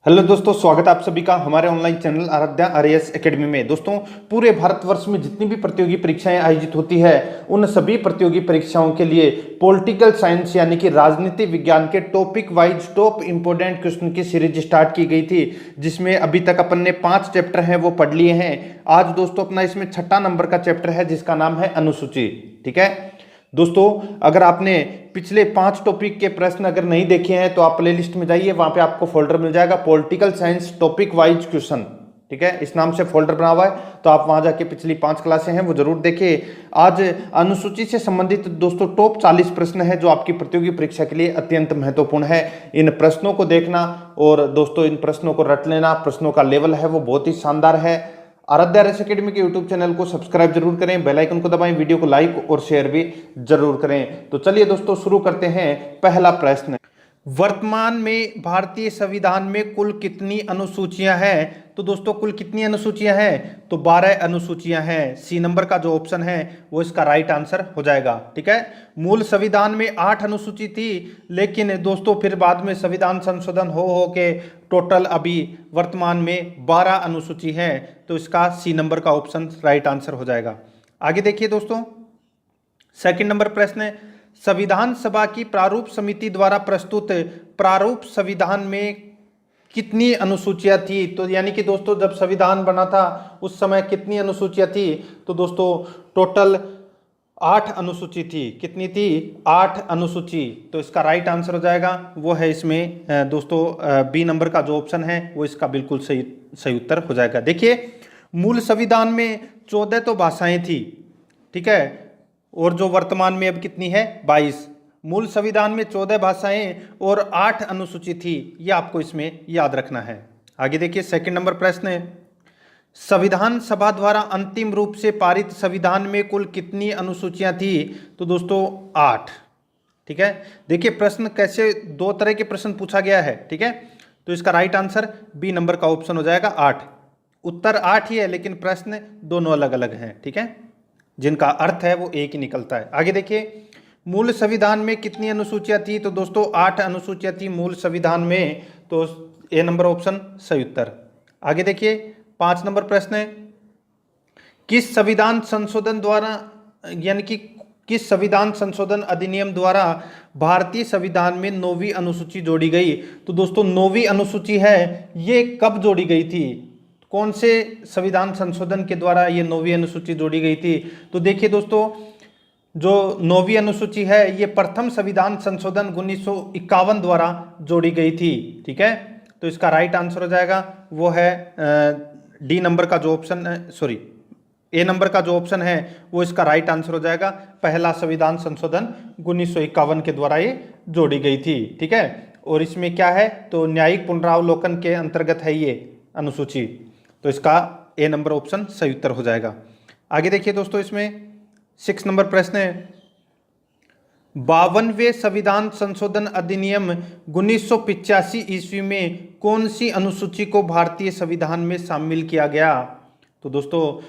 Hello दोस्तों, स्वागत है आप सभी का हमारे online channel Aaradhya RAS academy में। दोस्तों, पूरे भारतवर्ष में जितनी भी प्रतियोगी परीक्षाएं आयोजित होती है उन सभी प्रतियोगी परीक्षाओं के लिए पॉलिटिकल साइंस यानी कि राजनीति विज्ञान के topic wise top important question की सीरीज स्टार्ट की गई थी, जिसमें अभी तक अपन ने 5 चैप्टर हैं वो पढ़ लिए हैं। आज दोस्तों अपना इसमें 6ठा नंबर का चैप्टर है जिसका नाम है अनुसूची। ठीक है दोस्तों, अगर आपने पिछले 5 टॉपिक के प्रश्न अगर नहीं देखे हैं तो आप प्लेलिस्ट में जाइए, वहां पे आपको फोल्डर मिल जाएगा political science topic wise question. ठीक है, इस नाम से फोल्डर बना हुआ है, तो आप वहां जाके पिछली 5 क्लासें हैं वो जरूर देखिए। आज अनुसूची से संबंधित दोस्तों टॉप 40 प्रश्न है जो आपकी प्रतियोगी परीक्षा के लिए अत्यंत महत्वपूर्ण है। इन प्रश्नों को देखना और दोस्तों इन प्रश्नों को रट लेना, प्रश्नों का लेवल है वो बहुत ही शानदार है। आराध्या आरएएस एकेडमी के यूट्यूब चैनल को सब्सक्राइब जरूर करें, बेल आइकन को दबाएं, वीडियो को लाइक और शेयर भी जरूर करें। तो चलिए दोस्तों शुरू करते हैं। पहला प्रश्न, वर्तमान में भारतीय संविधान में कुल कितनी अनुसूचियां हैं? तो दोस्तों कुल कितनी अनुसूचियां हैं? तो 12 अनुसूचियां हैं। सी नंबर का जो ऑप्शन है वो इसका राइट आंसर हो जाएगा। ठीक है, मूल संविधान में 8 अनुसूची थी, लेकिन दोस्तों फिर बाद में संविधान संशोधन हो के टोटल अभी वर्तमान में 12 अनुसूची है, तो इसका सी नंबर का ऑप्शन राइट आंसर हो जाएगा। आगे देखिए दोस्तों, सेकंड नंबर प्रश्न है, संविधान सभा की प्रारूप समिति द्वारा प्रस्तुत प्रारूप संविधान में कितनी अनुसूचियां थी? तो यानी कि दोस्तों जब संविधान बना था उस समय कितनी अनुसूचियां थी? तो दोस्तों टोटल 8 अनुसूची थी। कितनी थी? 8 अनुसूची। तो इसका राइट आंसर हो जाएगा वो है इसमें दोस्तों बी नंबर का जो ऑप्शन है वो इसका बिल्कुल सही उत्तर हो जाएगा। देखिए, मूल संविधान में 14 तो भाषाएं थी, ठीक है, और जो वर्तमान में अब कितनी है? 22। मूल संविधान में 14 भाषाएं और 8 अनुसूची थी, ये आपको इसमें याद रखना है। आगे देखिए, सेकंड नंबर प्रश्न है, संविधान सभा द्वारा अंतिम रूप से पारित संविधान में कुल कितनी अनुसूचियां थी? तो दोस्तों 8। ठीक है, देखिए प्रश्न कैसे 2 तरह के प्रश्न पूछा गया है। ठीक है, तो इसका राइट आंसर बी नंबर का ऑप्शन हो जाएगा 8। उत्तर 8 ही है लेकिन प्रश्न दोनों अलग अलग हैं। ठीक है, जिनका अर्थ है वो एक ही निकलता है। आगे देखिए, मूल संविधान में कितनी अनुसूचियां थी? तो दोस्तों 8 अनुसूचियां थी मूल संविधान में, तो ए नंबर ऑप्शन सही उत्तर। आगे देखिए, 5 नंबर प्रश्न है, किस संविधान संशोधन द्वारा यानी कि किस संविधान संशोधन अधिनियम द्वारा भारतीय संविधान में 9वीं अनुसूची जोड़ी गई? तो दोस्तों 9वीं अनुसूची है ये कब जोड़ी गई थी? कौन से संविधान संशोधन के द्वारा ये 9वीं अनुसूची जोड़ी गई थी? तो देखिए दोस्तों, जो 9वीं अनुसूची है ये प्रथम संविधान संशोधन 1951 द्वारा जोड़ी गई थी। ठीक है, तो इसका राइट आंसर हो जाएगा वो है डी नंबर का जो ऑप्शन है, सॉरी ए नंबर का जो ऑप्शन है वो इसका राइट आंसर हो जाएगा। पहला संविधान संशोधन 1951 के द्वारा ये जोड़ी गई थी। ठीक है, और इसमें क्या है? तो न्यायिक पुनरावलोकन के अंतर्गत है ये अनुसूची, तो इसका ए नंबर ऑप्शन सही उत्तर हो जाएगा। आगे देखिए दोस्तों, इसमें 6 नंबर प्रश्न है, 52वें संविधान संशोधन अधिनियम 1985 ईस्वी में कौन सी अनुसूची को भारतीय संविधान में शामिल किया गया? तो दोस्तों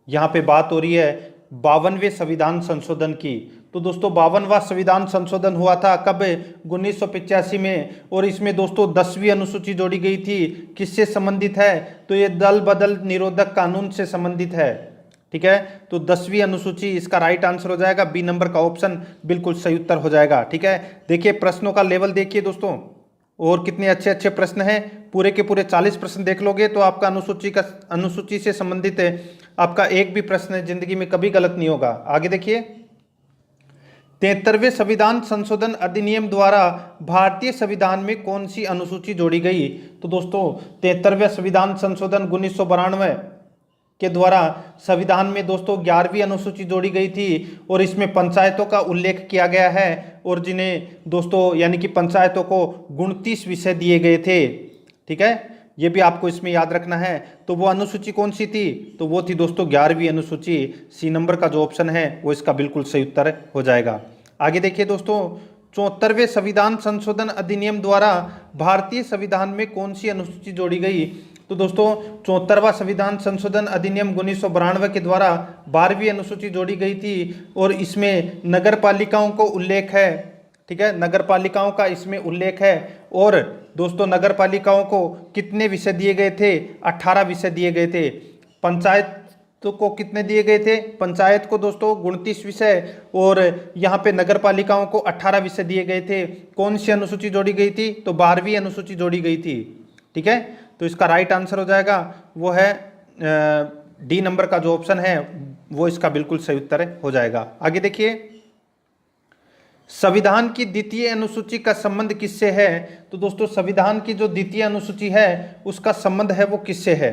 यहाँ पे बात हो रही है 52वें संविधान संशोधन की। तो दोस्तों 52वां संविधान संशोधन हुआ था कब? 1985 में, और इसमें दोस्तों 10वीं अनुसूची जोड़ी गई थी। किससे संबंधित है? तो ये दल बदल निरोधक कानून से संबंधित है। ठीक है, तो 10वीं अनुसूची, इसका राइट आंसर हो जाएगा बी नंबर का ऑप्शन बिल्कुल सही उत्तर हो जाएगा। ठीक है, देखिए प्रश्नों का लेवल देखिए दोस्तों, और कितने अच्छे अच्छे प्रश्न हैं। पूरे के पूरे 40 प्रश्न देख लोगे तो आपका अनुसूची से संबंधित आपका एक भी प्रश्न जिंदगी में कभी गलत नहीं होगा। आगे देखिए, 73वें संविधान संशोधन अधिनियम द्वारा भारतीय संविधान में कौन सी अनुसूची जोड़ी गई? तो दोस्तों 73वें संविधान संशोधन 1992 के द्वारा संविधान में दोस्तों 11वीं अनुसूची जोड़ी गई थी, और इसमें पंचायतों का उल्लेख किया गया है, और जिन्हें दोस्तों यानी कि पंचायतों को 29 विषय दिए गए थे। ठीक है, ये भी आपको इसमें याद रखना है। तो वो अनुसूची कौन सी थी? तो वो थी दोस्तों 11वीं अनुसूची। सी नंबर का जो ऑप्शन है वो इसका बिल्कुल सही उत्तर हो जाएगा। आगे देखिए दोस्तों, 74वें संविधान संशोधन अधिनियम द्वारा भारतीय संविधान में कौन सी अनुसूची जोड़ी गई? तो दोस्तों 74वां संविधान संशोधन अधिनियम 1992 के द्वारा 12वीं अनुसूची जोड़ी गई थी, और इसमें नगर पालिकाओं को उल्लेख है। ठीक है, नगर पालिकाओं का इसमें उल्लेख है, और दोस्तों नगर पालिकाओं को कितने विषय दिए गए थे? 18 विषय दिए गए थे। पंचायत को कितने दिए गए थे? पंचायत को दोस्तों 29 विषय और यहाँ पे नगर पालिकाओं को 18 विषय दिए गए थे। कौन सी अनुसूची जोड़ी गई थी? तो 12वीं अनुसूची जोड़ी गई थी। ठीक है, तो इसका राइट आंसर हो जाएगा वो है डी नंबर का जो ऑप्शन है वो इसका बिल्कुल सही उत्तर हो जाएगा। आगे देखिए, संविधान की द्वितीय अनुसूची का संबंध किससे है? तो दोस्तों संविधान की जो द्वितीय अनुसूची है उसका संबंध है वो किससे है?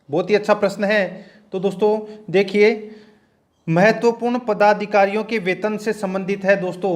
बहुत ही अच्छा प्रश्न है। तो दोस्तों देखिए, महत्वपूर्ण पदाधिकारियों के वेतन से संबंधित है दोस्तों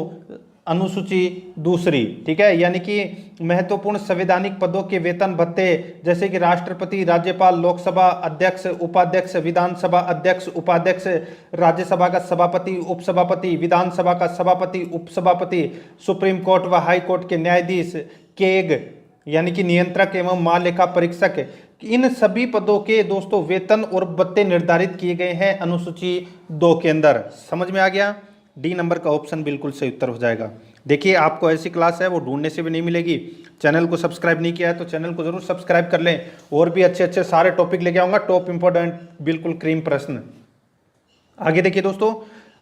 अनुसूची दूसरी। ठीक है, यानी कि महत्वपूर्ण संवैधानिक पदों के वेतन भत्ते जैसे कि राष्ट्रपति, राज्यपाल, लोकसभा अध्यक्ष, उपाध्यक्ष, विधानसभा अध्यक्ष, उपाध्यक्ष, राज्यसभा का सभापति, उपसभापति, विधानसभा का सभापति, उपसभापति, सुप्रीम कोर्ट व हाई कोर्ट के न्यायाधीश, केग यानी कि नियंत्रक एवं महालेखा परीक्षक, इन सभी पदों के दोस्तों वेतन और भत्ते निर्धारित किए गए हैं अनुसूची 2 के अंदर। समझ में आ गया? डी नंबर का ऑप्शन बिल्कुल सही उत्तर हो जाएगा। देखिए, आपको ऐसी क्लास है वो ढूंढने से भी नहीं मिलेगी। चैनल को सब्सक्राइब नहीं किया है तो चैनल को जरूर सब्सक्राइब कर लें, और भी अच्छे अच्छे सारे टॉपिक लेके आऊंगा, टॉप इंपोर्टेंट बिल्कुल क्रीम प्रश्न। आगे देखिए दोस्तों,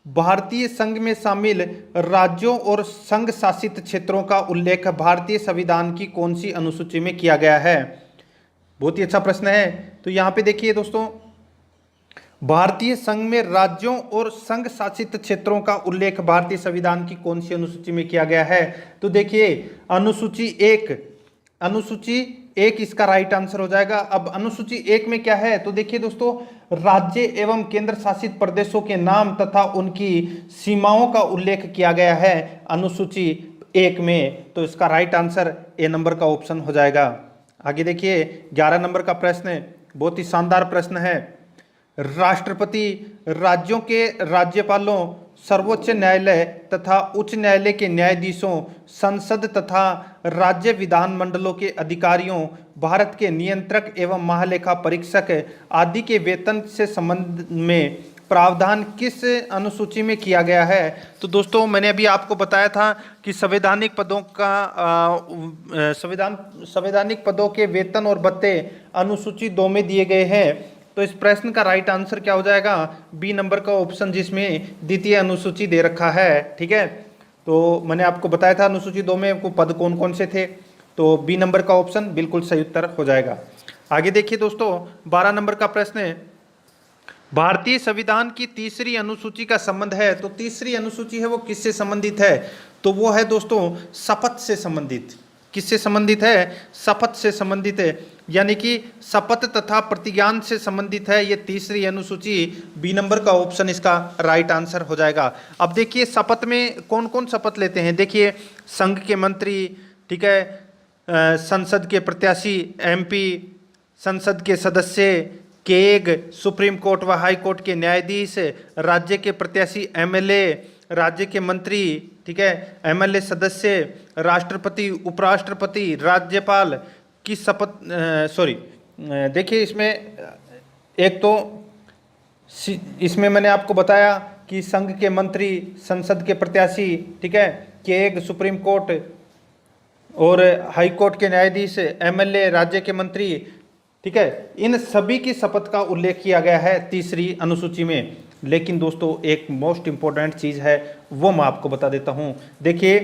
भारतीय संघ में शामिल राज्यों और संघ शासित क्षेत्रों का उल्लेख भारतीय संविधान की कौन सी अनुसूची में किया गया है? बहुत ही अच्छा प्रश्न है। तो यहाँ पे देखिए दोस्तों, भारतीय संघ में राज्यों और संघ शासित क्षेत्रों का उल्लेख भारतीय संविधान की कौन सी अनुसूची में किया गया है? तो देखिए अनुसूची एक इसका राइट आंसर हो जाएगा। अब अनुसूची 1 में क्या है? तो देखिए दोस्तों, राज्य एवं केंद्र शासित प्रदेशों के नाम तथा उनकी सीमाओं का उल्लेख किया गया है अनुसूची 1 में। तो इसका राइट आंसर ए नंबर का ऑप्शन हो जाएगा। आगे देखिए, 11 नंबर का प्रश्न बहुत ही शानदार प्रश्न है। राष्ट्रपति राज्यों के राज्यपालों, सर्वोच्च न्यायालय तथा उच्च न्यायालय के न्यायाधीशों, संसद तथा राज्य विधानमंडलों के अधिकारियों, भारत के नियंत्रक एवं महालेखा परीक्षक आदि के वेतन से संबंध में प्रावधान किस अनुसूची में किया गया है? तो दोस्तों मैंने अभी आपको बताया था कि संवैधानिक पदों का संवैधानिक पदों के वेतन और भत्ते अनुसूची 2 में दिए गए हैं। तो इस प्रश्न का राइट आंसर क्या हो जाएगा? बी नंबर का ऑप्शन, जिसमें द्वितीय अनुसूची दे रखा है। ठीक है, तो मैंने आपको बताया था अनुसूची 2 में आपको पद कौन कौन से थे, तो बी नंबर का ऑप्शन बिल्कुल सही उत्तर हो जाएगा। आगे देखिए दोस्तों, 12 नंबर का प्रश्न है, भारतीय संविधान की तीसरी अनुसूची का संबंध है। तो तीसरी अनुसूची है वो किससे संबंधित है? तो वो है दोस्तों शपथ से संबंधित। किससे संबंधित है? शपथ से संबंधित है, यानी कि शपथ तथा प्रतिज्ञान से संबंधित है ये तीसरी अनुसूची। बी नंबर का ऑप्शन इसका राइट आंसर हो जाएगा। अब देखिए, शपथ में कौन कौन शपथ लेते हैं? देखिए, संघ के मंत्री, ठीक है, संसद के प्रत्याशी MP, संसद के सदस्य, केग, सुप्रीम कोर्ट व हाई कोर्ट के न्यायाधीश, राज्य के प्रत्याशी MLA, राज्य के मंत्री, ठीक है, MLA सदस्य, राष्ट्रपति, उपराष्ट्रपति, राज्यपाल की शपथ। देखिए इसमें एक तो इसमें मैंने आपको बताया कि संघ के मंत्री, संसद के प्रत्याशी, ठीक है, केग, सुप्रीम कोर्ट और हाई कोर्ट के न्यायाधीश, MLA, राज्य के मंत्री, ठीक है, इन सभी की शपथ का उल्लेख किया गया है तीसरी अनुसूची में। लेकिन दोस्तों एक मोस्ट इंपॉर्टेंट चीज है वो मैं आपको बता देता हूं। देखिए,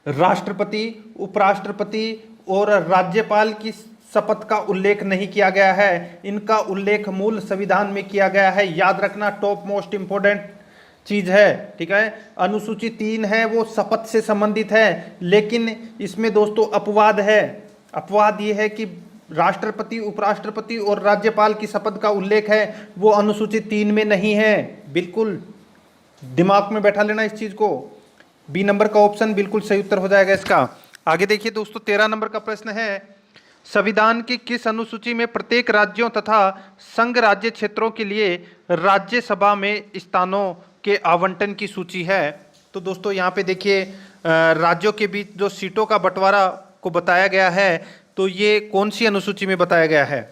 राष्ट्रपति, उपराष्ट्रपति और राज्यपाल की शपथ का उल्लेख नहीं किया गया है, इनका उल्लेख मूल संविधान में किया गया है। याद रखना, टॉप मोस्ट इंपॉर्टेंट चीज है। ठीक है, अनुसूची 3 है वो शपथ से संबंधित है, लेकिन इसमें दोस्तों अपवाद है। अपवाद ये है कि राष्ट्रपति, उपराष्ट्रपति और राज्यपाल की शपथ का उल्लेख है वो अनुसूची 3 में नहीं है। बिल्कुल दिमाग में बैठा लेना इस चीज को। बी नंबर का ऑप्शन बिल्कुल सही उत्तर हो जाएगा इसका। आगे देखिए दोस्तों, 13 नंबर का प्रश्न है, संविधान की किस अनुसूची में प्रत्येक राज्यों तथा संघ राज्य क्षेत्रों के लिए राज्यसभा में स्थानों के आवंटन की सूची है? तो दोस्तों यहाँ पे देखिए, राज्यों के बीच जो सीटों का बंटवारा को बताया गया है, तो ये कौन सी अनुसूची में बताया गया है?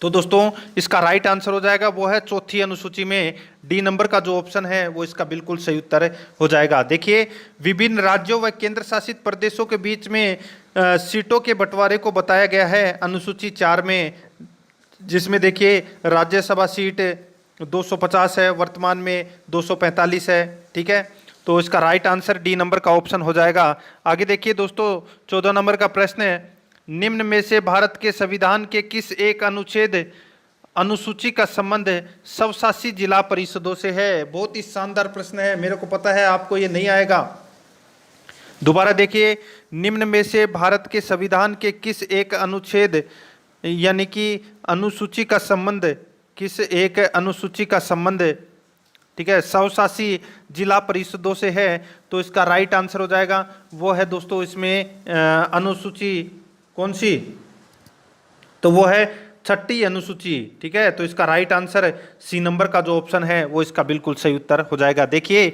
तो दोस्तों इसका राइट आंसर हो जाएगा वो है चौथी अनुसूची में। डी नंबर का जो ऑप्शन है वो इसका बिल्कुल सही उत्तर हो जाएगा। देखिए, विभिन्न राज्यों व केंद्र शासित प्रदेशों के बीच में सीटों के बंटवारे को बताया गया है अनुसूची 4 में, जिसमें देखिए राज्यसभा सीट 250 है, वर्तमान में 245 है। ठीक है, तो इसका राइट आंसर डी नंबर का ऑप्शन हो जाएगा। आगे देखिए दोस्तों, 14 नंबर का प्रश्न है, निम्न में से भारत के संविधान के किस एक अनुच्छेद अनुसूची का संबंध स्वशासी जिला परिषदों से है। बहुत ही शानदार प्रश्न है, मेरे को पता है आपको ये नहीं आएगा। दोबारा देखिए, निम्न में से भारत के संविधान के किस एक अनुच्छेद यानी कि अनुसूची का संबंध, किस एक अनुसूची का संबंध, ठीक है, स्वशासी जिला परिषदों से है। तो इसका राइट आंसर हो जाएगा, वो है दोस्तों इसमें अनुसूची कौन सी, तो वो है 6ठी अनुसूची। ठीक है, तो इसका राइट आंसर सी नंबर का जो ऑप्शन है वो इसका बिल्कुल सही उत्तर हो जाएगा। देखिए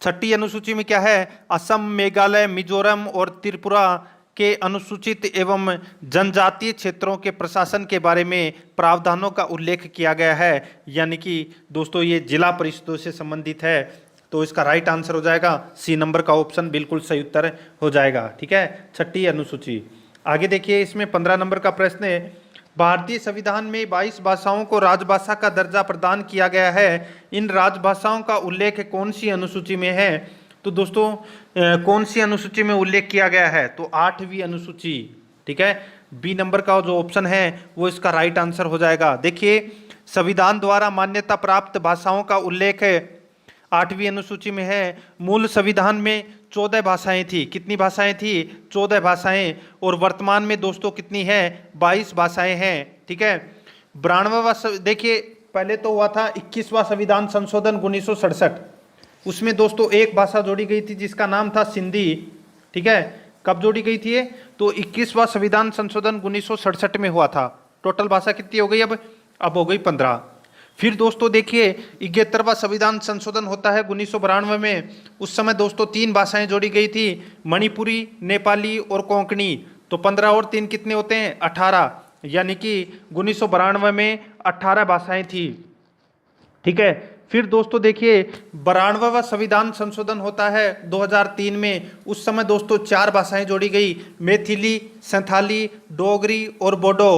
6ठी अनुसूची में क्या है, असम, मेघालय, मिजोरम और त्रिपुरा के अनुसूचित एवं जनजातीय क्षेत्रों के प्रशासन के बारे में प्रावधानों का उल्लेख किया गया है, यानी कि दोस्तों ये जिला परिषदों से संबंधित है। तो इसका राइट आंसर हो जाएगा सी नंबर का ऑप्शन बिल्कुल सही उत्तर हो जाएगा। ठीक है, 6ठी अनुसूची। आगे देखिए, इसमें 15 नंबर का प्रश्न है, भारतीय संविधान में 22 भाषाओं को राजभाषा का दर्जा प्रदान किया गया है। इन राजभाषाओं का उल्लेख कौन सी अनुसूची में है। तो दोस्तों कौन सी अनुसूची में उल्लेख किया गया है, तो 8वीं अनुसूची। ठीक है, बी नंबर का जो ऑप्शन है वो इसका राइट आंसर हो जाएगा। देखिए संविधान द्वारा मान्यता प्राप्त भाषाओं का उल्लेख 8वीं अनुसूची में है। मूल संविधान में 14 भाषाएं थी। कितनी भाषाएं थी, 14 भाषाएं, और वर्तमान में दोस्तों कितनी है, 22 भाषाएं हैं। ठीक है, 92वां, देखिए पहले तो हुआ था 21वां संविधान संशोधन 1967, उसमें दोस्तों एक भाषा जोड़ी गई थी जिसका नाम था सिंधी। ठीक है, कब जोड़ी गई थी ये, तो 21वां संविधान संशोधन 1967 में हुआ था। टोटल भाषा कितनी हो गई अब हो गई 15। फिर दोस्तों देखिए 71वां संविधान संशोधन होता है 1992 में। उस समय दोस्तों 3 भाषाएं जोड़ी गई थी, मणिपुरी, नेपाली और कोंकणी। तो 15 और 3 कितने होते हैं, 18, यानी कि 1992 में 18 भाषाएं थी। ठीक है, फिर दोस्तों देखिए 92वां संविधान संशोधन होता है 2003 में। उस समय दोस्तों 4 भाषाएं जोड़ी गई, मैथिली, संथाली, डोगरी और बोडो।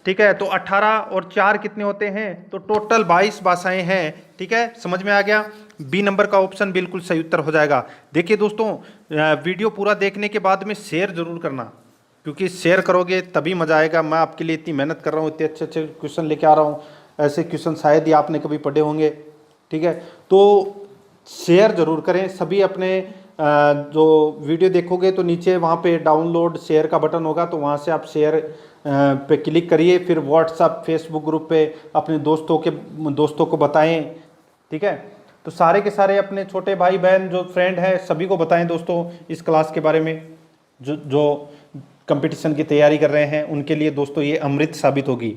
ठीक है, तो 18 और 4 कितने होते हैं, तो टोटल 22 भाषाएं हैं। ठीक है, समझ में आ गया, बी नंबर का ऑप्शन बिल्कुल सही उत्तर हो जाएगा। देखिए दोस्तों वीडियो पूरा देखने के बाद में शेयर जरूर करना, क्योंकि शेयर करोगे तभी मजा आएगा। मैं आपके लिए इतनी मेहनत कर रहा हूँ, इतने अच्छे अच्छे क्वेश्चन लेके आ रहा हूँ, ऐसे क्वेश्चन शायद ही आपने कभी पढ़े होंगे। ठीक है, तो शेयर जरूर करें सभी अपने जो वीडियो देखोगे तो नीचे वहाँ पे डाउनलोड शेयर का बटन होगा, तो वहाँ से आप शेयर पे क्लिक करिए। फिर व्हाट्सएप, फेसबुक ग्रुप पे अपने दोस्तों को बताएं। ठीक है, तो सारे के सारे अपने छोटे भाई बहन जो फ्रेंड हैं सभी को बताएं दोस्तों इस क्लास के बारे में। जो कंपटीशन की तैयारी कर रहे हैं उनके लिए दोस्तों ये अमृत साबित होगी।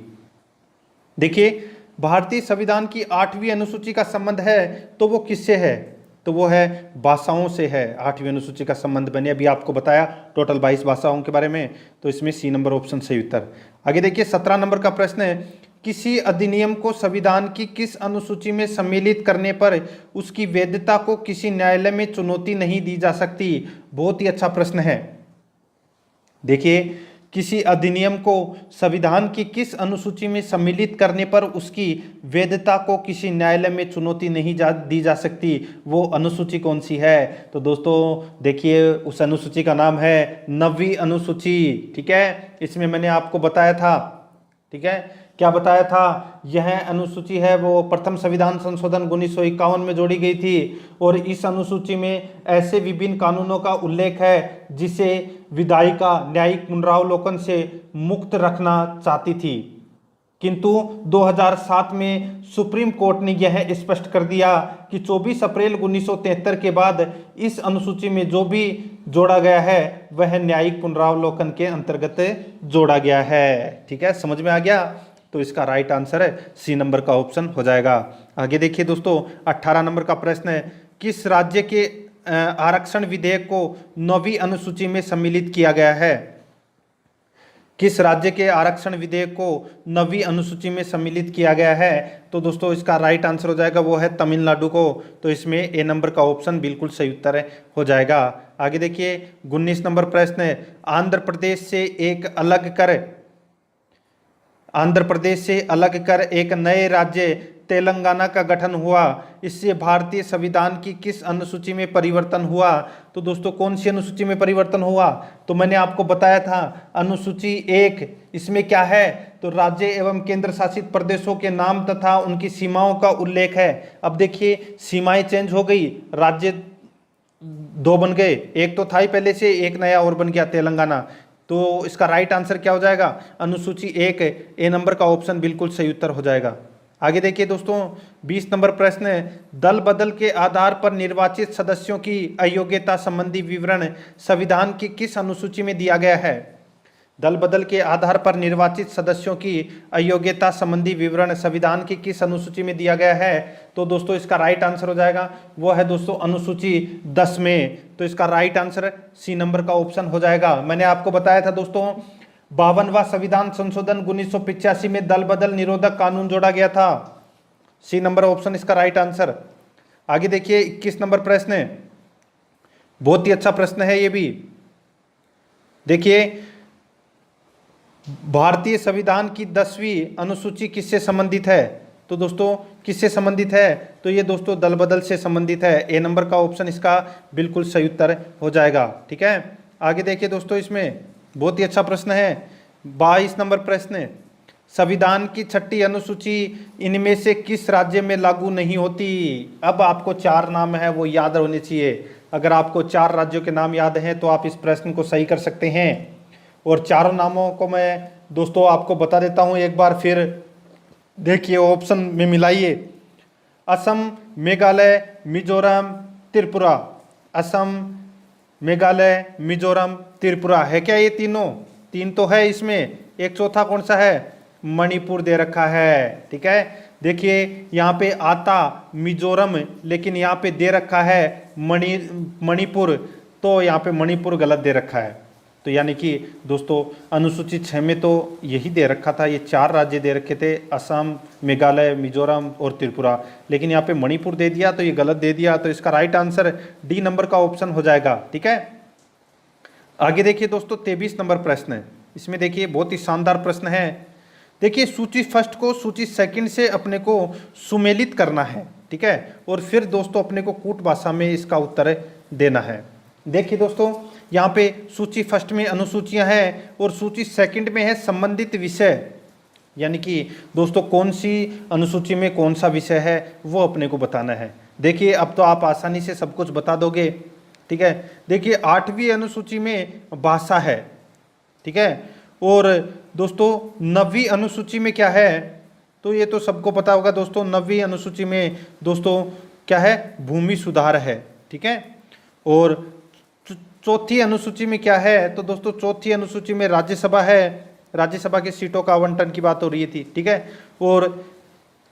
देखिए भारतीय संविधान की 8वीं अनुसूची का संबंध है तो वो किससे है, तो वो है भाषाओं से है। 8वीं अनुसूची का संबंध मैंने अभी आपको बताया, टोटल 22 भाषाओं के बारे में। तो इसमें सी नंबर ऑप्शन सही उत्तर। आगे देखिए 17 नंबर का प्रश्न है, किसी अधिनियम को संविधान की किस अनुसूची में सम्मिलित करने पर उसकी वैधता को किसी न्यायालय में चुनौती नहीं दी जा सकती। बहुत ही अच्छा प्रश्न है। देखिए किसी अधिनियम को संविधान की किस अनुसूची में सम्मिलित करने पर उसकी वैधता को किसी न्यायालय में चुनौती नहीं दी जा सकती, वो अनुसूची कौन सी है। तो दोस्तों देखिए उस अनुसूची का नाम है 9वीं अनुसूची। ठीक है, इसमें मैंने आपको बताया था, ठीक है, क्या बताया था, यह अनुसूची है वो प्रथम संविधान संशोधन 1951 में जोड़ी गई थी। और इस अनुसूची में ऐसे विभिन्न कानूनों का उल्लेख है जिसे विधायिका न्यायिक पुनरावलोकन से मुक्त रखना चाहती थी, किंतु 2007 में सुप्रीम कोर्ट ने यह स्पष्ट कर दिया कि 24 अप्रैल 1973 के बाद इस अनुसूची में जो भी जोड़ा गया है वह न्यायिक पुनरावलोकन के अंतर्गत जोड़ा गया है। ठीक है, समझ में आ गया। तो इसका राइट आंसर है सी नंबर का ऑप्शन हो जाएगा। आगे देखिए दोस्तों 18 नंबर का प्रश्न है, किस राज्य के आरक्षण विधेयक को 9वीं अनुसूची में सम्मिलित किया गया है। किस राज्य के आरक्षण विधेयक को 9वीं अनुसूची में सम्मिलित किया गया है? तो दोस्तों इसका राइट आंसर हो जाएगा वो है तमिलनाडु को। तो इसमें ए नंबर का ऑप्शन बिल्कुल सही उत्तर हो जाएगा। आगे देखिए 19 नंबर प्रश्न है, आंध्र प्रदेश से अलग कर एक नए राज्य तेलंगाना का गठन हुआ। इससे भारतीय संविधान की किस अनुसूची में परिवर्तन हुआ? तो दोस्तों कौन सी अनुसूची में परिवर्तन हुआ? तो मैंने आपको बताया था अनुसूची 1, इसमें क्या है? तो राज्य एवं केंद्र शासित प्रदेशों के नाम तथा उनकी सीमाओं का उल्लेख है। अब देखिए सीमाएं चेंज हो गई, राज्य 2 बन गए, एक तो था ही पहले से, एक नया और बन गया तेलंगाना। तो इसका राइट आंसर क्या हो जाएगा? अनुसूची 1, ए नंबर का ऑप्शन बिल्कुल सही उत्तर हो जाएगा। आगे देखिए दोस्तों 20 नंबर प्रश्न है, दल बदल के आधार पर निर्वाचित सदस्यों की अयोग्यता संबंधी विवरण संविधान की किस अनुसूची में दिया गया है? दल बदल के आधार पर निर्वाचित सदस्यों की अयोग्यता संबंधी विवरण संविधान की किस अनुसूची में दिया गया है? तो दोस्तों इसका राइट आंसर हो जाएगा वो है दोस्तों अनुसूची 10 में। तो इसका राइट आंसर सी नंबर का ऑप्शन हो जाएगा। मैंने आपको बताया था दोस्तों 52वां संविधान संशोधन 1985 में दल बदल निरोधक कानून जोड़ा गया था। सी नंबर ऑप्शन इसका राइट आंसर। आगे देखिए 21 नंबर प्रश्न है, बहुत ही अच्छा प्रश्न है ये भी। देखिए भारतीय संविधान की 10वीं अनुसूची किससे संबंधित है? तो दोस्तों किससे संबंधित है? तो ये दोस्तों दल बदल से संबंधित है। ए नंबर का ऑप्शन इसका बिल्कुल सही उत्तर हो जाएगा। ठीक है, आगे देखिए दोस्तों इसमें बहुत ही अच्छा प्रश्न है 22 नंबर प्रश्न है, संविधान की 6ठी अनुसूची इनमें से किस राज्य में लागू नहीं होती? अब आपको 4 नाम है वो याद होने चाहिए। अगर आपको 4 राज्यों के नाम याद हैं तो आप इस प्रश्न को सही कर सकते हैं। और चारों नामों को मैं दोस्तों आपको बता देता हूं एक बार फिर, देखिए ऑप्शन में मिलाइए। असम, मेघालय, मिजोरम, त्रिपुरा। असम, मेघालय, मिजोरम, त्रिपुरा है क्या ये तीनों? 3 तो है इसमें, एक चौथा कौन सा है? मणिपुर दे रखा है। ठीक है, देखिए यहाँ पे आता मिजोरम, लेकिन यहाँ पे दे रखा है मणिपुर, तो यहाँ पे मणिपुर गलत दे रखा है। तो यानी कि दोस्तों अनुसूची 6 में तो यही दे रखा था, ये 4 राज्य दे रखे थे, असम, मेघालय, मिजोरम और त्रिपुरा, लेकिन यहाँ पे मणिपुर दे दिया तो ये गलत दे दिया। तो इसका राइट आंसर डी नंबर का ऑप्शन हो जाएगा। ठीक है, आगे देखिए दोस्तों 23 नंबर प्रश्न है, इसमें देखिए बहुत ही शानदार प्रश्न है। देखिए सूची फर्स्ट को सूची सेकंड से अपने को सुमेलित करना है। ठीक है, और फिर दोस्तों अपने को कूट भाषा में इसका उत्तर देना है। देखिए दोस्तों यहाँ पे सूची फर्स्ट में अनुसूचियां हैं और सूची सेकंड में है संबंधित विषय, यानी कि दोस्तों कौन सी अनुसूची में कौन सा विषय है वो अपने को बताना है। देखिए अब तो आप आसानी से सब कुछ बता दोगे। ठीक है, देखिए 8वीं अनुसूची में भाषा है। ठीक है, और दोस्तों 9वीं अनुसूची में क्या है? तो ये तो सबको पता होगा दोस्तों, 9वीं अनुसूची में दोस्तों क्या है? भूमि सुधार है। ठीक है, और चौथी अनुसूची में क्या है? तो दोस्तों चौथी अनुसूची में राज्यसभा है, राज्यसभा की सीटों का आवंटन की बात हो रही थी। ठीक है, और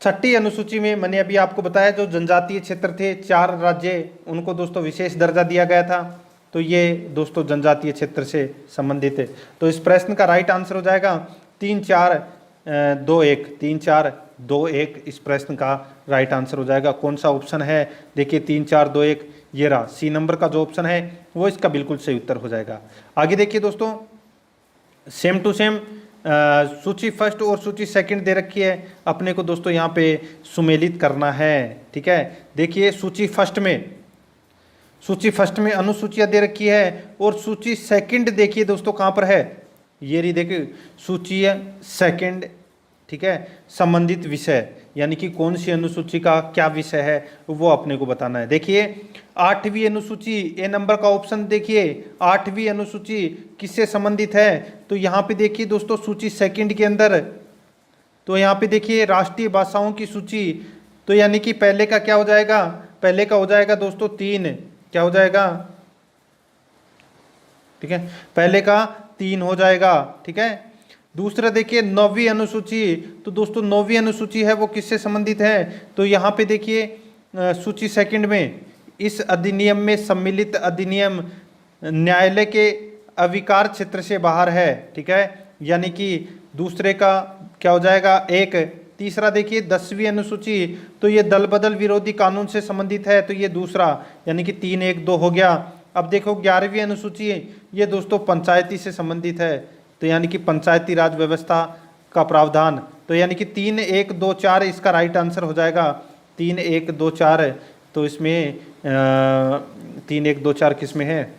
6ठी अनुसूची में मैंने अभी आपको बताया जो जनजातीय क्षेत्र थे 4 राज्य, उनको दोस्तों विशेष दर्जा दिया गया था। तो ये दोस्तों जनजातीय क्षेत्र से संबंधित है। तो इस प्रश्न का राइट आंसर हो जाएगा 3-4-2-1, 3-4-2-1 इस प्रश्न का राइट आंसर हो जाएगा। कौन सा ऑप्शन है? देखिए 3-4-2-1 ये रहा, सी नंबर का जो ऑप्शन है वो इसका बिल्कुल सही उत्तर हो जाएगा। आगे देखिए दोस्तों सेम टू सेम सूची फर्स्ट और सूची सेकंड दे रखी है, अपने को दोस्तों यहाँ पे सुमेलित करना है। ठीक है, देखिए सूची फर्स्ट में अनुसूचियाँ दे रखी है और सूची सेकंड देखिए दोस्तों कहाँ पर है? ये रही, देखिए सूची सेकंड। ठीक है, संबंधित विषय, यानी कि कौन सी अनुसूची का क्या विषय है वो अपने को बताना है। देखिए 8वीं अनुसूची, ए नंबर का ऑप्शन देखिए, 8वीं अनुसूची किससे संबंधित है? तो यहाँ पे देखिए दोस्तों सूची सेकंड के अंदर, तो यहाँ पे देखिए राष्ट्रीय भाषाओं की सूची, तो यानी कि पहले का क्या हो जाएगा? पहले का हो जाएगा दोस्तों 3, क्या हो जाएगा? ठीक है, पहले का 3 हो जाएगा। ठीक है, दूसरा देखिए 9वीं अनुसूची, तो दोस्तों 9वीं अनुसूची है वो किससे संबंधित है? तो यहाँ पे देखिए सूची सेकंड में इस अधिनियम में सम्मिलित अधिनियम न्यायालय के अविकार क्षेत्र से बाहर है। ठीक है, यानी कि दूसरे का क्या हो जाएगा 1। तीसरा देखिए 10वीं अनुसूची, तो ये दल बदल विरोधी कानून से संबंधित है, तो ये दूसरा यानी कि 312 हो गया। अब देखो 11वीं अनुसूची, ये दोस्तों पंचायती से संबंधित है, तो यानी कि पंचायती राज व्यवस्था का प्रावधान, तो यानी कि 3124 इसका राइट आंसर हो जाएगा। 3124, तो इसमें 3124 किस में है,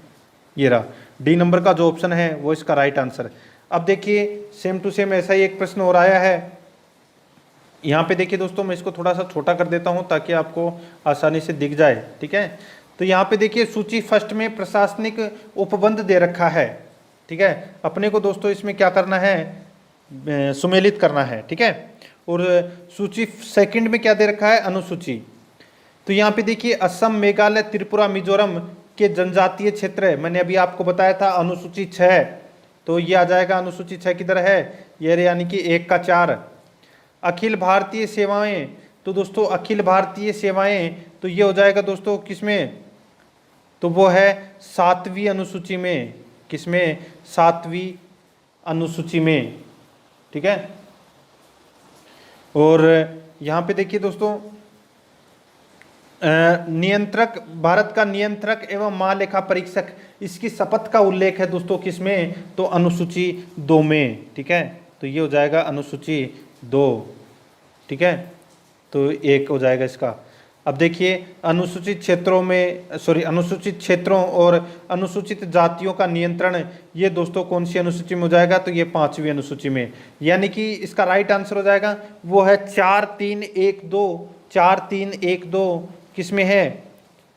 ये रहा डी नंबर का जो ऑप्शन है वो इसका राइट आंसर। अब देखिए सेम टू सेम ऐसा ही एक प्रश्न और आया है। यहाँ पे देखिए दोस्तों, मैं इसको थोड़ा सा छोटा कर देता हूँ ताकि आपको आसानी से दिख जाए, ठीक है। तो यहाँ पे देखिए सूची फर्स्ट में प्रशासनिक उपबंध दे रखा है, ठीक है। अपने को दोस्तों इसमें क्या करना है, सुमेलित करना है, ठीक है। और सूची सेकंड में क्या दे रखा है, अनुसूची। तो यहाँ पे देखिए असम, मेघालय, त्रिपुरा, मिजोरम के जनजातीय क्षेत्र, मैंने अभी आपको बताया था अनुसूची 6, तो ये आ जाएगा अनुसूची 6 किधर है, ये यानी कि 1 का 4। अखिल भारतीय सेवाएं, तो दोस्तों अखिल भारतीय सेवाएं, तो ये हो जाएगा दोस्तों किसमें, तो वो है 7वीं अनुसूची में, किसमें, 7वीं अनुसूची में, ठीक है। और यहाँ पे देखिए दोस्तों नियंत्रक, भारत का नियंत्रक एवं महालेखा परीक्षक, इसकी शपथ का उल्लेख है दोस्तों किसमें, तो अनुसूची 2 में, ठीक है। तो ये हो जाएगा अनुसूची 2, ठीक है। तो 1 हो जाएगा इसका। अब देखिए अनुसूचित क्षेत्रों में, अनुसूचित क्षेत्रों और अनुसूचित जातियों का नियंत्रण, ये दोस्तों कौन सी अनुसूची में हो जाएगा, तो ये 5वीं अनुसूची में, यानी कि इसका राइट आंसर हो जाएगा वो है 4312, 4312 किस में है,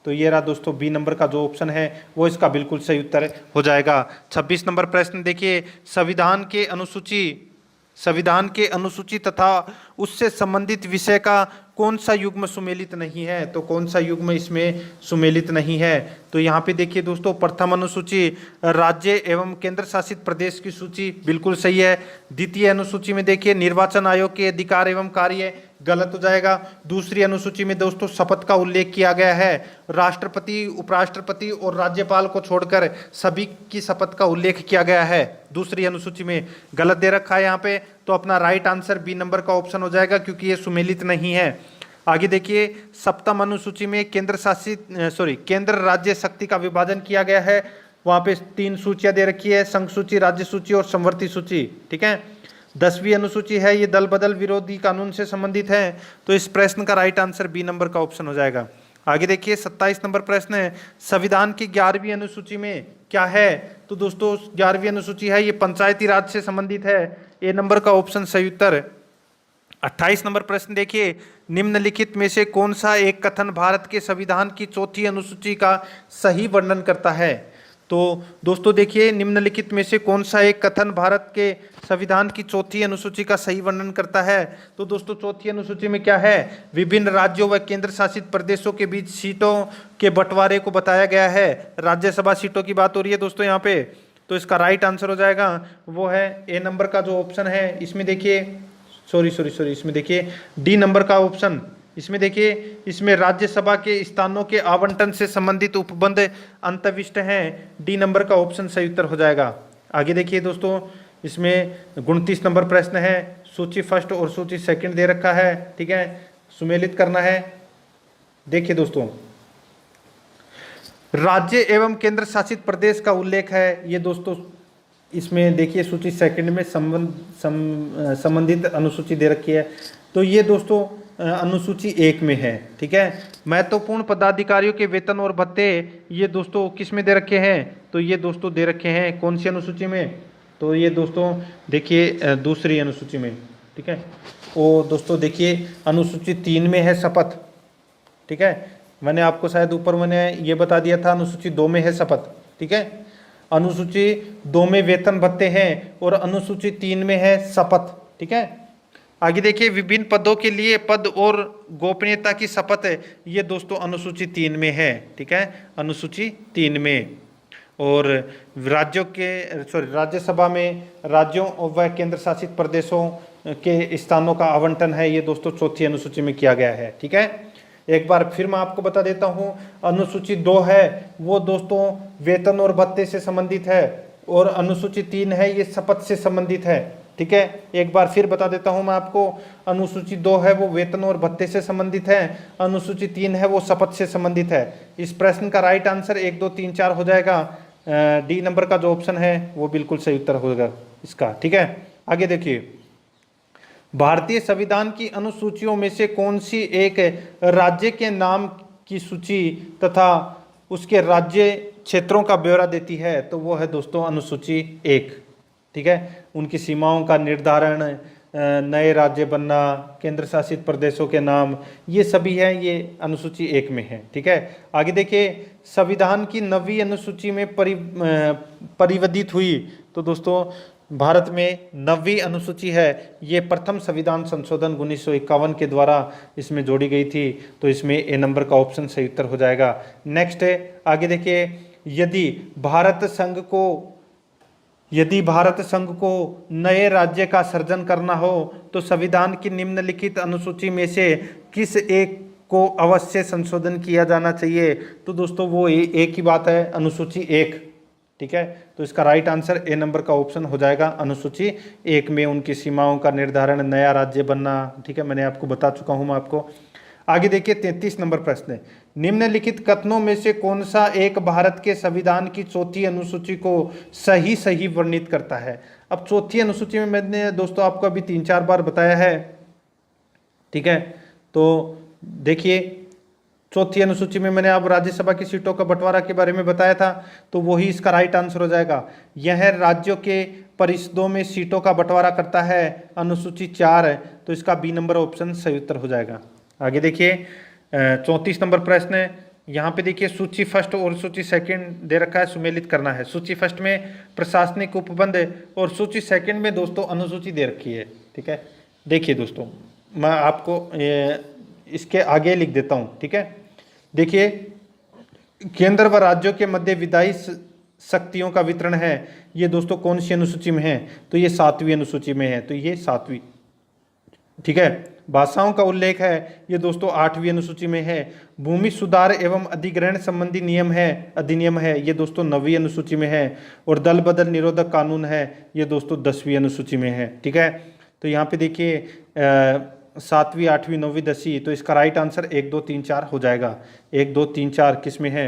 तो ये रहा दोस्तों बी नंबर का जो ऑप्शन है वो इसका बिल्कुल सही उत्तर हो जाएगा। 26 नंबर प्रश्न देखिए, संविधान के अनुसूची तथा उससे संबंधित विषय का कौन सा युग्म सुमेलित नहीं है, तो कौन सा युग्म इसमें सुमेलित नहीं है, तो यहाँ पे देखिए दोस्तों प्रथम अनुसूची राज्य एवं केंद्र शासित प्रदेश की सूची, बिल्कुल सही है। द्वितीय अनुसूची में देखिए निर्वाचन आयोग के अधिकार एवं कार्य, गलत हो जाएगा। दूसरी अनुसूची में दोस्तों शपथ का उल्लेख किया गया है, राष्ट्रपति, उपराष्ट्रपति और राज्यपाल को छोड़कर सभी की शपथ का उल्लेख किया गया है दूसरी अनुसूची में, गलत दे रखा है यहाँ पे, तो अपना राइट आंसर बी नंबर का ऑप्शन हो जाएगा क्योंकि ये सुमेलित नहीं है। आगे देखिए सप्तम अनुसूची में केंद्र राज्य शक्ति का विभाजन किया गया है, वहां पे 3 सूचियां दे रखी है, संघ सूची, राज्य सूची और समवर्ती सूची, ठीक है। 10वीं अनुसूची है, ये दल बदल विरोधी कानून से संबंधित है, तो इस प्रश्न का राइट आंसर बी नंबर का ऑप्शन हो जाएगा। आगे देखिए 27 नंबर प्रश्न है, संविधान की 11वीं अनुसूची में क्या है, तो दोस्तों 11वीं अनुसूची है, ये पंचायती राज से संबंधित है, ए नंबर का ऑप्शन सही उत्तर। 28 नंबर प्रश्न देखिए, निम्नलिखित में से कौन सा एक कथन भारत के संविधान की 4थी अनुसूची का सही वर्णन करता है, तो दोस्तों देखिए निम्नलिखित में से कौन सा एक कथन भारत के संविधान की 4थी अनुसूची का सही वर्णन करता है, तो दोस्तों 4थी अनुसूची में क्या है, विभिन्न राज्यों व केंद्र शासित प्रदेशों के बीच सीटों के बंटवारे को बताया गया है, राज्यसभा सीटों की बात हो रही है दोस्तों यहाँ पे, तो इसका राइट आंसर हो जाएगा वो है ए नंबर का जो ऑप्शन है, इसमें देखिए इसमें देखिए डी नंबर का ऑप्शन, इसमें देखिए इसमें राज्यसभा के स्थानों के आवंटन से संबंधित उपबंध अंतर्विष्ट हैं, डी नंबर का ऑप्शन सही उत्तर हो जाएगा। आगे देखिए दोस्तों इसमें 29 नंबर प्रश्न है, सूची फर्स्ट और सूची सेकंड दे रखा है, ठीक है, सुमेलित करना है। देखिए दोस्तों राज्य एवं केंद्र शासित प्रदेश का उल्लेख है, ये दोस्तों इसमें देखिए सूची सेकंड में संबंधित अनुसूची दे रखी है, तो ये दोस्तों अनुसूची 1 में है, ठीक है। महत्वपूर्ण पदाधिकारियों के वेतन और भत्ते, ये दोस्तों किस में दे रखे हैं, तो ये दोस्तों दे रखे हैं कौन सी अनुसूची में, तो ये दोस्तों देखिए दूसरी अनुसूची में, ठीक है। वो दोस्तों देखिए अनुसूची 3 में है शपथ, ठीक है, मैंने आपको शायद ऊपर मैंने ये बता दिया था अनुसूची 2 में है शपथ, ठीक है। अनुसूची 2 में वेतन भत्ते हैं और अनुसूची 3 में है शपथ, ठीक है। आगे देखिए विभिन्न पदों के लिए पद और गोपनीयता की शपथ है, ये दोस्तों अनुसूची 3 में है, ठीक है, अनुसूची 3 में। और राज्यसभा में राज्यों व केंद्र शासित प्रदेशों के स्थानों का आवंटन है, ये दोस्तों 4थी अनुसूची में किया गया है, ठीक है। एक बार फिर मैं आपको बता देता हूं, अनुसूची 2 है वो दोस्तों वेतन और भत्ते से संबंधित है, और अनुसूची 3 है ये शपथ से संबंधित है। ठीक है, एक बार फिर बता देता हूं मैं आपको, अनुसूची 2 है वो वेतन और भत्ते से संबंधित है, अनुसूची 3 है वो शपथ से संबंधित है। इस प्रश्न का राइट आंसर 1 2 3 4 हो जाएगा। डी नंबर का जो ऑप्शन है वो बिल्कुल सही उत्तर होगा इसका। ठीक है, आगे देखिए, भारतीय संविधान की अनुसूचियों में से कौन सी एक राज्य के नाम की सूची तथा उसके राज्य क्षेत्रों का ब्यौरा देती है? तो वो है दोस्तों अनुसूची 1। ठीक है, उनकी सीमाओं का निर्धारण, नए राज्य बनना, केंद्र शासित प्रदेशों के नाम, ये सभी है, ये अनुसूची 1 में है। ठीक है, आगे देखिए, संविधान की 9वीं अनुसूची में परिवर्तित हुई। तो दोस्तों भारत में 9वीं अनुसूची है, ये प्रथम संविधान संशोधन 1951 के द्वारा इसमें जोड़ी गई थी। तो इसमें ए नंबर का ऑप्शन सही उत्तर हो जाएगा। नेक्स्ट है, आगे देखिए, यदि भारत संघ को नए राज्य का सृजन करना हो तो संविधान की निम्नलिखित अनुसूची में से किस एक को अवश्य संशोधन किया जाना चाहिए? तो दोस्तों वो एक ही बात है, अनुसूची 1। ठीक है, तो इसका राइट आंसर ए नंबर का ऑप्शन हो जाएगा। अनुसूची 1 में उनकी सीमाओं का निर्धारण, नया राज्य बनना। ठीक है, मैंने आपको बता चुका हूं मैं आपको। आगे देखिए, 33 नंबर प्रश्न है, निम्नलिखित कथनों में से कौन सा एक भारत के संविधान की 4थी अनुसूची को सही वर्णित करता है? अब 4थी अनुसूची में मैंने दोस्तों आपको अभी 3-4 बार बताया है। ठीक है, तो देखिए, 4थी अनुसूची में मैंने अब राज्यसभा की सीटों का बंटवारा के बारे में बताया था, तो वही इसका राइट आंसर हो जाएगा। यह राज्यों के परिषदों में सीटों का बंटवारा करता है, अनुसूची 4 है, तो इसका बी नंबर ऑप्शन सही उत्तर हो जाएगा। आगे देखिए, 34 नंबर प्रश्न है, यहाँ पे देखिए सूची फर्स्ट और सूची सेकंड दे रखा है, सुमेलित करना है। सूची फर्स्ट में प्रशासनिक उपबंध और सूची सेकंड में दोस्तों अनुसूची दे रखी है। ठीक है, देखिए दोस्तों, मैं आपको इसके आगे लिख देता हूँ। ठीक है, देखिए, केंद्र व राज्यों के मध्य विधायी शक्तियों का वितरण है, ये दोस्तों कौन सी अनुसूची में है? तो ये 7वीं अनुसूची में है, तो ये 7वीं। ठीक है, भाषाओं का उल्लेख है, ये दोस्तों 8वीं अनुसूची में है। भूमि सुधार एवं अधिग्रहण संबंधी अधिनियम है, ये दोस्तों 9वीं अनुसूची में है। और दल बदल निरोधक कानून है, ये दोस्तों 10वीं अनुसूची में है। ठीक है, तो यहाँ पे देखिए 7वीं, 8वीं, 9वीं, 10वीं, तो इसका राइट आंसर 1 2 3 4 हो जाएगा। 1 2 3 4 किस में है?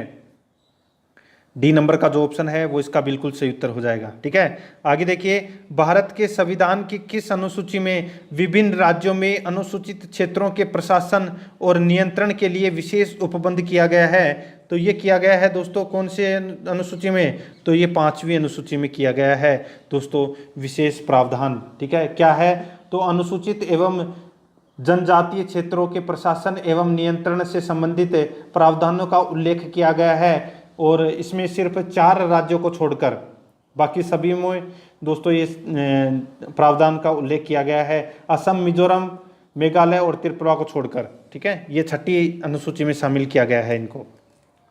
डी नंबर का जो ऑप्शन है वो इसका बिल्कुल सही उत्तर हो जाएगा। ठीक है, आगे देखिए, भारत के संविधान की किस अनुसूची में विभिन्न राज्यों में अनुसूचित क्षेत्रों के प्रशासन और नियंत्रण के लिए विशेष उपबंध किया गया है? तो ये किया गया है दोस्तों कौन से अनुसूची में? तो ये 5वीं अनुसूची में किया गया है दोस्तों, विशेष प्रावधान। ठीक है, क्या है? तो अनुसूचित एवं जनजातीय क्षेत्रों के प्रशासन एवं नियंत्रण से संबंधित प्रावधानों का उल्लेख किया गया है। और इसमें सिर्फ 4 राज्यों को छोड़कर बाकी सभी में दोस्तों ये प्रावधान का उल्लेख किया गया है, असम, मिजोरम, मेघालय और त्रिपुरा को छोड़कर। ठीक है, ये 6ठी अनुसूची में शामिल किया गया है इनको।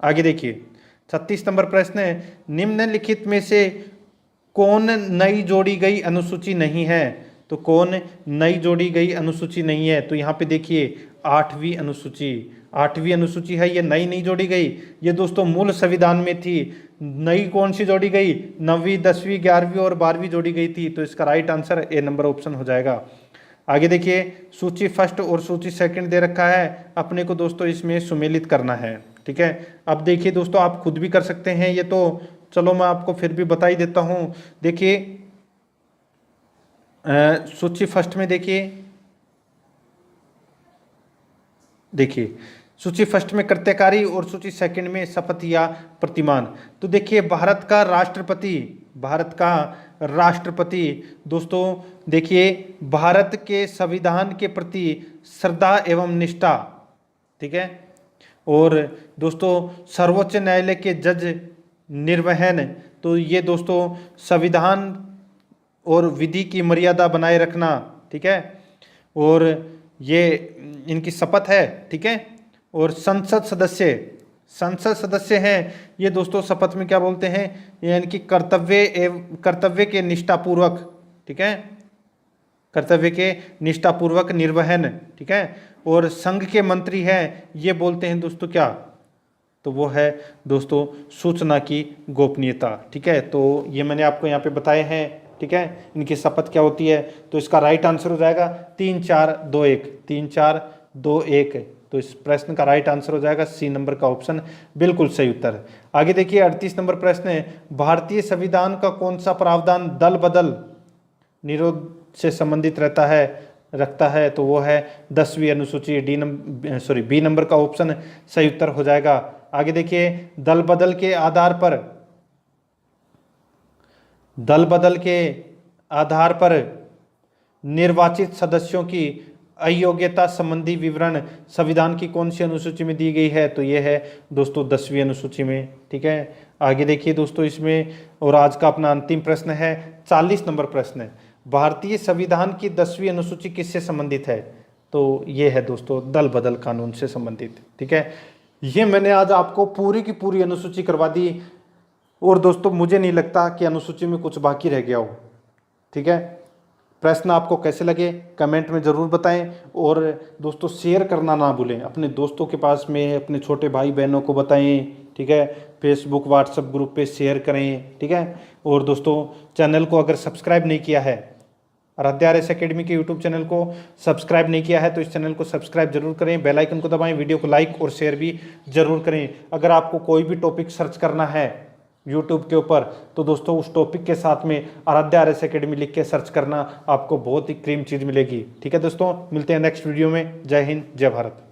आगे देखिए, 36 नंबर प्रश्न है, निम्नलिखित में से कौन नई जोड़ी गई अनुसूची नहीं है? तो कौन नई जोड़ी गई अनुसूची नहीं है? तो यहाँ पे देखिए 8वीं अनुसूची है, ये नई नहीं जोड़ी गई, ये दोस्तों मूल संविधान में थी। नई कौन सी जोड़ी गई? 9वीं, 10वीं, 11वीं और 12वीं जोड़ी गई थी, तो इसका right answer A number option हो जाएगा। आगे देखिए, सूची फर्स्ट और सूची सेकंड दे रखा है, अपने को दोस्तों इसमें सुमेलित करना है। ठीक है, अब देखिए दोस्तों, आप खुद भी कर सकते हैं ये, तो चलो मैं आपको फिर भी बता ही देता हूँ। देखिए सूची फर्स्ट में देखिए सूची फर्स्ट में कृत्यकारी और सूची सेकंड में शपथ या प्रतिमान। तो देखिए भारत का राष्ट्रपति दोस्तों, देखिए भारत के संविधान के प्रति श्रद्धा एवं निष्ठा, ठीक है, और दोस्तों सर्वोच्च न्यायालय के जज निर्वहन, तो ये दोस्तों संविधान और विधि की मर्यादा बनाए रखना, ठीक है, और ये इनकी शपथ है। ठीक है, और संसद सदस्य हैं, ये दोस्तों शपथ में क्या बोलते हैं? ये इनकी कर्तव्य के निष्ठापूर्वक, ठीक है, कर्तव्य के निष्ठापूर्वक निर्वहन। ठीक है, और संघ के मंत्री हैं, ये बोलते हैं दोस्तों क्या? तो वो है दोस्तों सूचना की गोपनीयता। ठीक है, तो ये मैंने आपको यहाँ पे बताए हैं। ठीक है, इनकी शपथ क्या होती है, तो इसका राइट आंसर हो जाएगा 3-4-2-1, 3-4-2-1। तो इस प्रश्न का राइट आंसर हो जाएगा सी नंबर का ऑप्शन, बिल्कुल सही उत्तर। आगे देखिए 38 नंबर प्रश्न है, भारतीय संविधान का कौन सा प्रावधान दल बदल निरोध से संबंधित रखता है, तो वो है 10वीं अनुसूची, बी नंबर का ऑप्शन सही उत्तर हो जाएगा। आगे देखिए दल बदल के आधार पर निर्वाचित सदस्यों की अयोग्यता संबंधी विवरण संविधान की कौन सी अनुसूची में दी गई है, तो ये है दोस्तों 10वीं अनुसूची में। ठीक है, आगे देखिए दोस्तों इसमें, और आज का अपना अंतिम प्रश्न है 40 नंबर प्रश्न है, भारतीय संविधान की 10वीं अनुसूची किससे संबंधित है, तो ये है दोस्तों दल बदल कानून से संबंधित। ठीक है, ये मैंने आज आपको पूरी की पूरी अनुसूची करवा दी, और दोस्तों मुझे नहीं लगता कि अनुसूची में कुछ बाकी रह गया हो। ठीक है, प्रश्न आपको कैसे लगे कमेंट में ज़रूर बताएं, और दोस्तों शेयर करना ना भूलें, अपने दोस्तों के पास में, अपने छोटे भाई बहनों को बताएं। ठीक है, फेसबुक व्हाट्सएप ग्रुप पे शेयर करें। ठीक है, और दोस्तों चैनल को अगर सब्सक्राइब नहीं किया है, आराध्या आरएस एकेडमी के यूट्यूब चैनल को सब्सक्राइब नहीं किया है, तो इस चैनल को सब्सक्राइब जरूर करें, बेल आइकन को दबाएं, वीडियो को लाइक और शेयर भी जरूर करें। अगर आपको कोई भी टॉपिक सर्च करना है यूट्यूब के ऊपर, तो दोस्तों उस टॉपिक के साथ में आराध्या आरएस एकेडमी लिख के सर्च करना, आपको बहुत ही क्रीम चीज़ मिलेगी। ठीक है दोस्तों, मिलते हैं नेक्स्ट वीडियो में। जय हिंद, जय भारत।